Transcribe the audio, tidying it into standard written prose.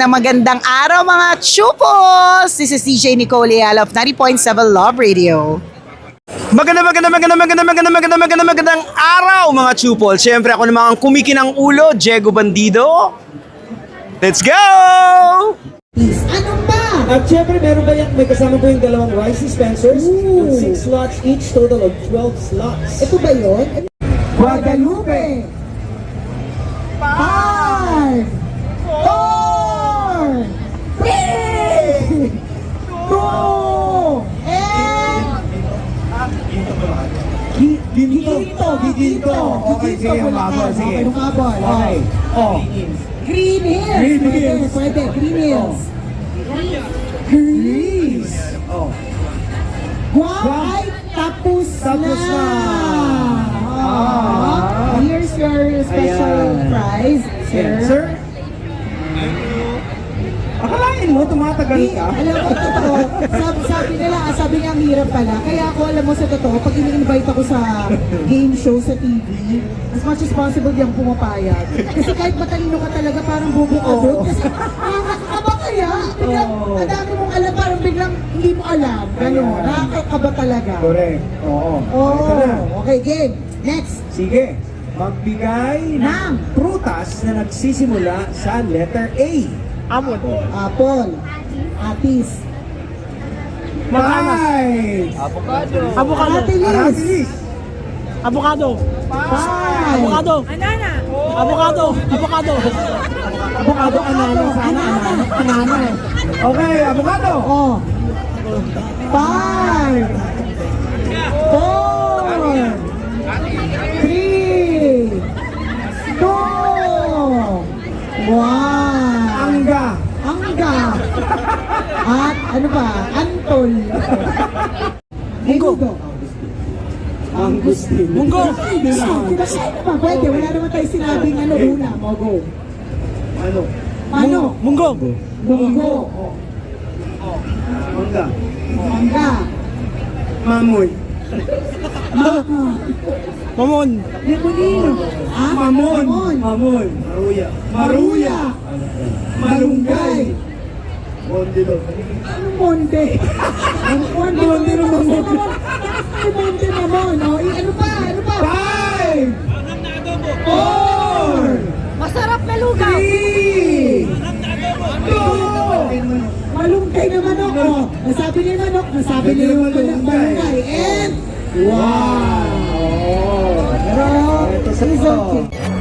magandang araw mga chupos! This is DJ Nicole Leal of 90.7 Love Radio. Magandang araw mga chupol. Siyempre ako naman ang kumikinang ulo, Diego Bandido. Let's go! Ano ba? At syempre, meron ba yan? May kasama po yung dalawang rice dispensers. 6 slots each, total of 12 slots. Ito ba yun? Guadalupe! 5, 4, 3, 2, and... Ginto. Okay, sige, umabol. Sige. Okay, umabol. Okay. Oh. Green Hills. Pwede. Green Hills. Grease. Oh. Guam ay tapos na. Here's your special Ayan. prize, sir. Yes, sir? Akalain mo, tumatagal ka? Alam mo, totoo. Sabi nila, sabi niya ang hirap pala. Kaya ako, alam mo sa totoo, pag ini-invite ako sa game show sa TV, as much as possible di ako pumapayag. Kasi kahit matalino ka talaga, parang bubo ka doon. Kasi nakakakaba kaya. Biglang, ang dami mong alam, parang biglang hindi mo alam. Gano'n, nakakakaba talaga. Correct. Oo. Oh, Ito na. okay, game. Next. Sige. Magbigay ng prutas na nagsisimula sa letter A. Apple. Atis. Five. Aratilis. Aratilis. Avocado. Five. Avocado. Avocado. Avocado. Avocado, anana. Sana anana. Okay, avocado. Oh. 5, 4, 3, 2, 1. Angga. At ano ba? Antol. Munggo. Angustin. Munggo. Kinakain naman. Pwede. Wala naman tayo sinabing ano ulam. O go. Ano? Ano? Munggo. Munggo. Mangga. Angga. Mamoy. Mamon. Limonino. Ah, Mamon. Mamon. Maruya. Malunggay. Mondilo. Anong monde? Monde naman. Monde naman. O, ano pa? Five. Four. Masarap na lugaw. Three. Two. Malunggay na manok. O, nasabi niya yung manok. Nasabi niya yung malunggay. And, wow! Pero, Ito sa season ito. 2.